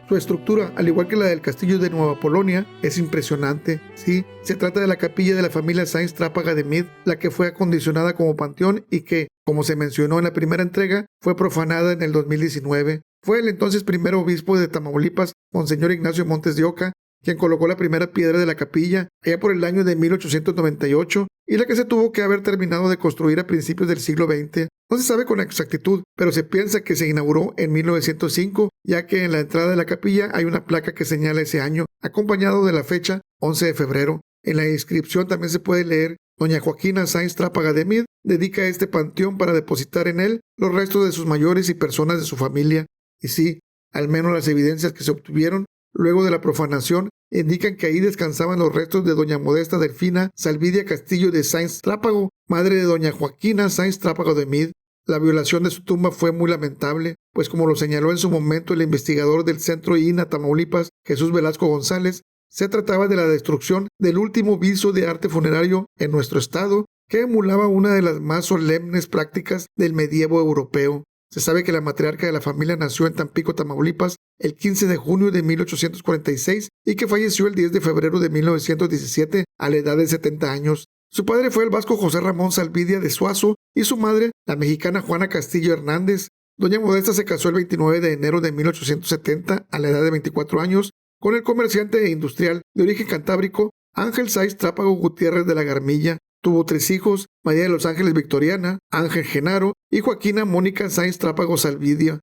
Su estructura, al igual que la del castillo de Nueva Polonia, es impresionante. Sí, se trata de la capilla de la familia Sáenz-Trápaga de Mead, la que fue acondicionada como panteón y que, como se mencionó en la primera entrega, fue profanada en el 2019. Fue el entonces primer obispo de Tamaulipas, Monseñor Ignacio Montes de Oca, quien colocó la primera piedra de la capilla allá por el año de 1898 y la que se tuvo que haber terminado de construir a principios del siglo XX. No se sabe con exactitud, pero se piensa que se inauguró en 1905, ya que en la entrada de la capilla hay una placa que señala ese año, acompañado de la fecha 11 de febrero. En la inscripción también se puede leer: Doña Joaquina Sáenz-Trápaga de Mead dedica este panteón para depositar en él los restos de sus mayores y personas de su familia. Y sí, al menos las evidencias que se obtuvieron luego de la profanación indican que ahí descansaban los restos de doña Modesta Delfina Salvidia Castillo de Sáenz-Trápago, madre de doña Joaquina Sáenz-Trápago de Mead. La violación de su tumba fue muy lamentable, pues como lo señaló en su momento el investigador del Centro INAH Tamaulipas, Jesús Velasco González, se trataba de la destrucción del último viso de arte funerario en nuestro estado, que emulaba una de las más solemnes prácticas del medievo europeo. Se sabe que la matriarca de la familia nació en Tampico, Tamaulipas, el 15 de junio de 1846 y que falleció el 10 de febrero de 1917 a la edad de 70 años. Su padre fue el vasco José Ramón Salvidia de Suazo y su madre, la mexicana Juana Castillo Hernández. Doña Modesta se casó el 29 de enero de 1870 a la edad de 24 años con el comerciante e industrial de origen cantábrico Ángel Sáenz-Trápago Gutiérrez de la Garmilla. Tuvo 3 hijos: María de los Ángeles Victoriana, Ángel Genaro y Joaquina Mónica Sáenz-Trápago Salvidia.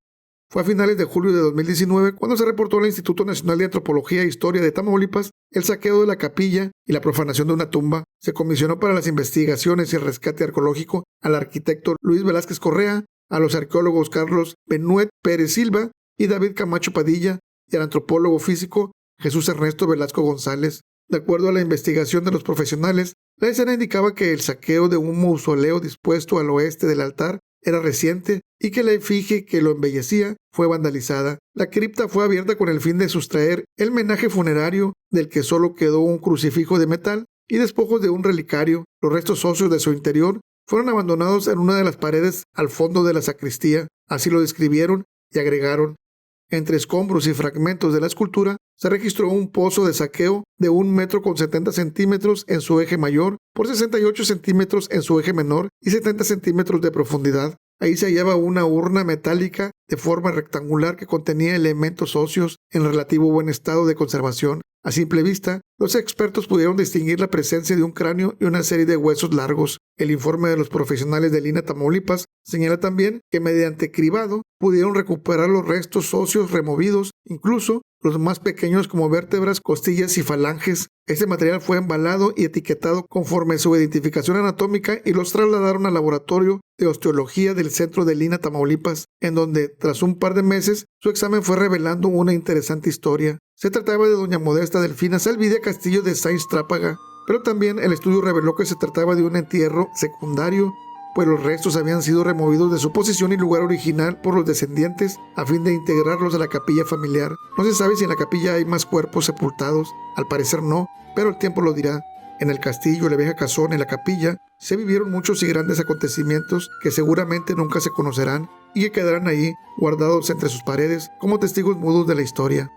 Fue a finales de julio de 2019 cuando se reportó al Instituto Nacional de Antropología e Historia de Tamaulipas el saqueo de la capilla y la profanación de una tumba. Se comisionó para las investigaciones y el rescate arqueológico al arquitecto Luis Velázquez Correa, a los arqueólogos Carlos Benuet Pérez Silva y David Camacho Padilla y al antropólogo físico Jesús Ernesto Velasco González. De acuerdo a la investigación de los profesionales, la escena indicaba que el saqueo de un mausoleo dispuesto al oeste del altar era reciente y que la efigie que lo embellecía fue vandalizada. La cripta fue abierta con el fin de sustraer el menaje funerario, del que solo quedó un crucifijo de metal y despojos de un relicario. Los restos óseos de su interior fueron abandonados en una de las paredes al fondo de la sacristía. Así lo describieron y agregaron: entre escombros y fragmentos de la escultura se registró un pozo de saqueo de 1,70 m en su eje mayor por 68 centímetros en su eje menor y 70 centímetros de profundidad. Ahí se hallaba una urna metálica de forma rectangular que contenía elementos óseos en relativo buen estado de conservación. A simple vista, los expertos pudieron distinguir la presencia de un cráneo y una serie de huesos largos. El informe de los profesionales del INAH Tamaulipas señala también que mediante cribado pudieron recuperar los restos óseos removidos, incluso los más pequeños como vértebras, costillas y falanges. Este material fue embalado y etiquetado conforme su identificación anatómica y los trasladaron al laboratorio de osteología del centro del INAH Tamaulipas, en donde, tras un par de meses, su examen fue revelando una interesante historia. Se trataba de doña Modesta Delfina Salvidia Castillo de Sáenz-Trápaga, pero también el estudio reveló que se trataba de un entierro secundario, pues los restos habían sido removidos de su posición y lugar original por los descendientes a fin de integrarlos a la capilla familiar. No se sabe si en la capilla hay más cuerpos sepultados, al parecer no, pero el tiempo lo dirá. En el castillo, la vieja casona y la capilla se vivieron muchos y grandes acontecimientos que seguramente nunca se conocerán y que quedarán ahí guardados entre sus paredes como testigos mudos de la historia.